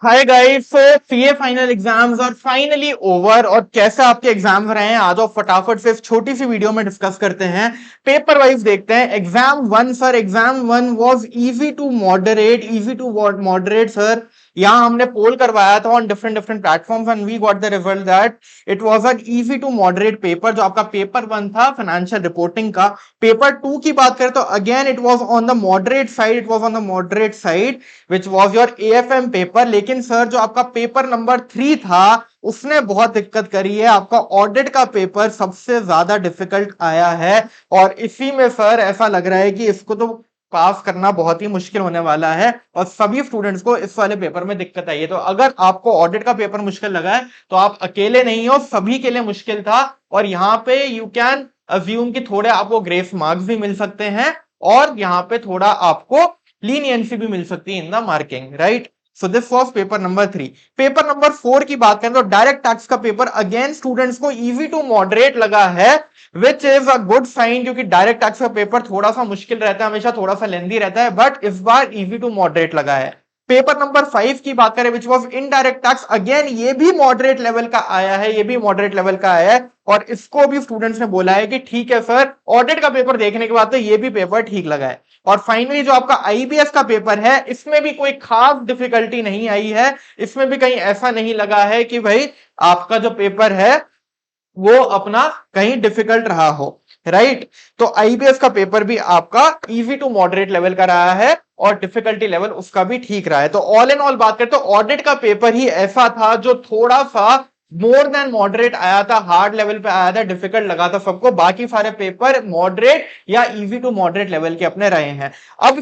Hi guys, CA final exams और finally over. और कैसे आपके एग्जाम्स रहे हैं आज आप फटाफट से इस छोटी सी वीडियो में डिस्कस करते हैं। पेपर वाइज देखते हैं। Exam one sir, exam one was easy to moderate, easy to moderate sir. यहाँ हमने पोल करवाया था on different different platforms and we got the result that it was an easy to moderate paper. जो आपका paper one था financial reporting का। Paper two की बात करें तो again it was on the moderate side, it was on the moderate side which was your AFM paper. लेकिन sir जो आपका पेपर नंबर 3 था उसने बहुत दिक्कत करी है। आपका ऑडिट का पेपर सबसे ज्यादा डिफिकल्ट आया है और इसी में सर ऐसा लग रहा है कि इसको तो पास करना बहुत ही मुश्किल होने वाला है और सभी स्टूडेंट्स को इस वाले पेपर में दिक्कत आई है। तो अगर आपको ऑडिट का पेपर मुश्किल लगा है तो आप अकेले नहीं हो, सभी के लिए मुश्किल था। और यहाँ पे यू कैन अज्यूम कि थोड़े आपको ग्रेस मार्क्स भी मिल सकते हैं और यहाँ पे थोड़ा आपको लीनियंसी भी मिल सकती है in the marking, right. So this was paper number 3। Paper number 4 की बात करें तो डायरेक्ट टैक्स का पेपर अगेन स्टूडेंट्स को इजी टू मॉडरेट लगा है, which is a good sign, क्योंकि डायरेक्ट टैक्स का पेपर थोड़ा सा मुश्किल रहता है, हमेशा थोड़ा सा लेंदी रहता है, बट इस बार इजी टू मॉडरेट लगा है। पेपर नंबर 5 की बात करें which was indirect tax, again ये भी मॉडरेट लेवल का आया है, ये भी मॉडरेट लेवल का आया है और इसको भी स्टूडेंट्स ने बोला है कि ठीक है सर, ऑडिट का पेपर देखने के बाद तो ये भी पेपर ठीक लगा है। और फाइनली जो आपका आईबीएस का पेपर है इसमें भी कोई खास डिफिकल्टी नहीं आई है। इसमें भी कहीं ऐसा नहीं लगा है कि भाई आपका जो पेपर है वो अपना कहीं डिफिकल्ट रहा हो, राइट। तो आईबीएस का पेपर भी आपका इजी टू मॉडरेट लेवल का रहा है और डिफिकल्टी लेवल उसका भी ठीक रहा है। तो ऑल इन ऑल बात करें तो ऑडिट का पेपर ही ऐसा था जो थोड़ा सा मोर देन मॉडरेट आया था, हार्ड लेवल पे आया था, डिफिकल्ट लगा था सबको। बाकी सारे पेपर मॉडरेट या इजी टू मॉडरेट लेवल के अपने रहे हैं। अब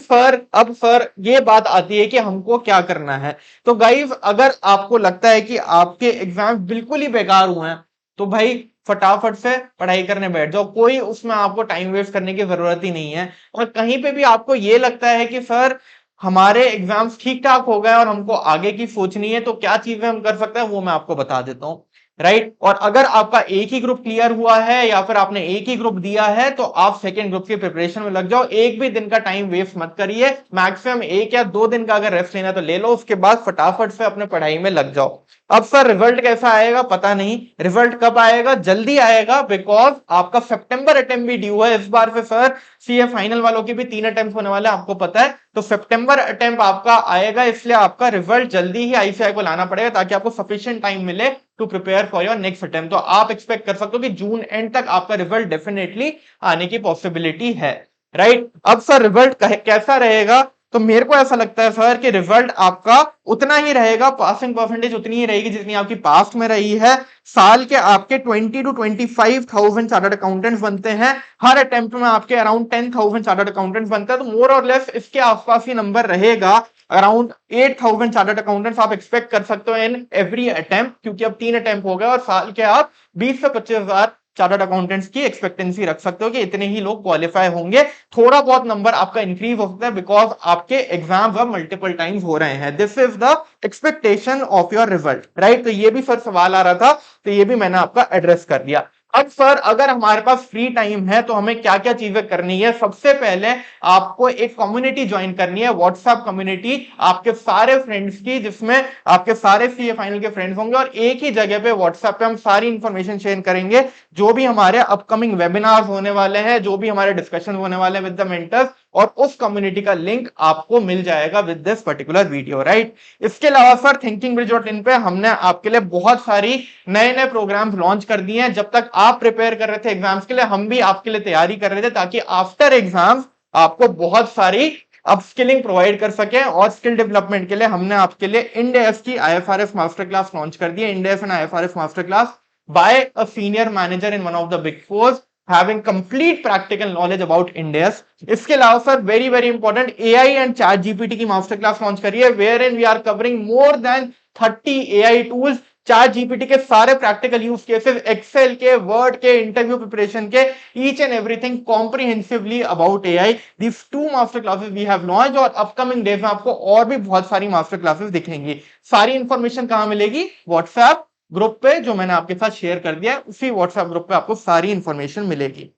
सर ये बात आती है कि हमको क्या करना है। तो गाइज अगर आपको लगता है कि आपके एग्जाम बिल्कुल ही बेकार हुए हैं तो भाई फटाफट से पढ़ाई करने बैठ जाओ, कोई उसमें आपको टाइम वेस्ट करने की जरूरत ही नहीं है। और कहीं पे भी आपको ये लगता है कि सर हमारे एग्जाम्स ठीक ठाक हो गए और हमको आगे की सोचनी है तो क्या चीजें हम कर सकते हैं वो मैं आपको बता देता हूँ, राइट। और अगर आपका एक ही ग्रुप क्लियर हुआ है या फिर आपने एक ही ग्रुप दिया है तो आप सेकेंड ग्रुप की प्रिपरेशन में लग जाओ। एक भी दिन का टाइम वेस्ट मत करिए, मैक्सिमम 1 या 2 दिन का अगर रेस्ट लेना तो ले लो, उसके बाद फटाफट से अपने पढ़ाई में लग जाओ। अब सर रिजल्ट कैसा आएगा पता नहीं, रिजल्ट कब आएगा, जल्दी आएगा, बिकॉज आपका सितंबर अटेम्प्ट भी ड्यू है इस बार पे सर। सीए फाइनल वालों के भी 3 अटेम्प्ट होने वाले आपको पता है, तो सितंबर अटेम्प्ट आपका आएगा, इसलिए आपका रिजल्ट जल्दी ही आईसीआई को लाना पड़ेगा ताकि आपको सफिशिएंट टाइम मिले to prepare for your next attempt. तो आप एक्सपेक्ट कर सकते हो कि जून एंड तक आपका रिजल्ट डेफिनेटली आने की पॉसिबिलिटी है, राइट। अब सर रिजल्ट कैसा रहेगा, तो मेरे को ऐसा लगता है सर कि रिजल्ट आपका उतना ही रहेगा, पासिंग परसेंटेज उतनी ही रहेगी जितनी आपकी पास्ट में रही है। साल के आपके 20 to 25,000 चार्टर्ड अकाउंटेंट्स बनते हैं, हर अटेम्प्ट में आपके अराउंड 10,000 चार्टर्ड अकाउंटेंट्स बनते हैं, तो मोर और लेस इसके आसपास ही नंबर रहेगा। अराउंड 8,000 चार्टर्ड अकाउंटेंट्स आप एक्सपेक्ट कर सकते हो इन एवरी अटेम्प्ट, क्योंकि अब 3 अटेम्प्ट हो गए और साल के आप 20 से 25,000 चार्टर्ड अकाउंटेंट्स की एक्सपेक्टेंसी रख सकते हो कि इतने ही लोग क्वालिफाई होंगे। थोड़ा बहुत नंबर आपका इंक्रीज हो सकता है बिकॉज आपके एग्जाम्स अब मल्टीपल टाइम्स हो रहे हैं। This is the expectation of your result, right. तो ये भी सर सवाल आ रहा था, तो ये भी मैंने आपका एड्रेस कर दिया। अब सर अगर हमारे पास फ्री टाइम है तो हमें क्या क्या चीजें करनी है। सबसे पहले आपको एक कम्युनिटी ज्वाइन करनी है, व्हाट्सएप कम्युनिटी आपके सारे फ्रेंड्स की, जिसमें आपके सारे सीए फाइनल के फ्रेंड्स होंगे और एक ही जगह पे व्हाट्सएप पे हम सारी इंफॉर्मेशन शेयर करेंगे। जो भी हमारे अपकमिंग वेबिनार्स होने वाले हैं, जो भी हमारे डिस्कशन होने वाले हैं विद द मेंटर्स, और उस कम्युनिटी का लिंक आपको मिल जाएगा with this particular video, right. इसके अलावा सर thinkingBridge.in पे हमने आपके लिए बहुत सारी नए नए प्रोग्राम्स लॉन्च कर दिए हैं। जब तक आप प्रिपेयर कर रहे थे एग्जाम्स के लिए, हम भी आपके लिए तैयारी कर रहे थे ताकि आफ्टर एग्जाम्स आपको बहुत सारी अपस्किलिंग प्रोवाइड कर सके। और स्किल डेवलपमेंट के लिए हमने आपके लिए इंड एएस की आईएफआरएस मास्टर क्लास लॉन्च कर दी है, Ind AS and IFRS master class by a senior manager in one of the big fours having complete practical knowledge about Ind AS। इसके अलावा sir very very important AI and chat GPT की master class launch करी है, where in we are covering more than 30 AI tools, chat GPT के सारे practical use cases, Excel के, Word के, interview preparation के, each and everything comprehensively about AI। This 2 master classes we have launch और upcoming days में आपको और भी बहुत सारी मास्टर क्लासेस दिखेंगी। सारी इंफॉर्मेशन कहां मिलेगी, व्हाट्सएप ग्रुप पे जो मैंने आपके साथ शेयर कर दिया है, उसी व्हाट्सएप ग्रुप पे आपको सारी इंफॉर्मेशन मिलेगी,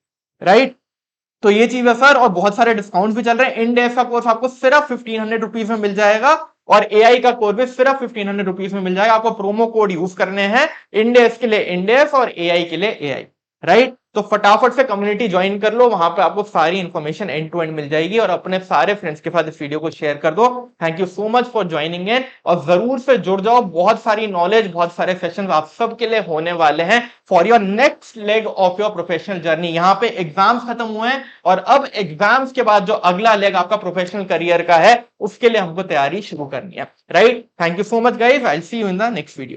राइट। तो ये चीज है सर, और बहुत सारे डिस्काउंट भी चल रहे हैं। इंड एस का कोर्स आपको सिर्फ 1500 रुपीज में मिल जाएगा और एआई का कोर्स भी सिर्फ 1500 रुपीज में मिल जाएगा। आपको प्रोमो कोड यूज करने हैं, इंडेस के लिए इंडेस और एआई के लिए एआई, राइट। तो फटाफट से कम्युनिटी ज्वाइन कर लो, वहां पे आपको सारी इंफॉर्मेशन एंड टू एंड मिल जाएगी और अपने सारे फ्रेंड्स के साथ इस वीडियो को शेयर कर दो। Thank you so much for joining in, और जरूर से जुड़ जाओ, बहुत सारी नॉलेज, बहुत सारे सेशंस आप सबके लिए होने वाले हैं for your next leg of your professional journey. यहाँ पे एग्जाम्स खत्म हुए हैं और अब एग्जाम्स के बाद जो अगला लेग आपका प्रोफेशनल करियर का है उसके लिए हमको तैयारी शुरू करनी है, right. Thank you so much guys, I will see you in the next video.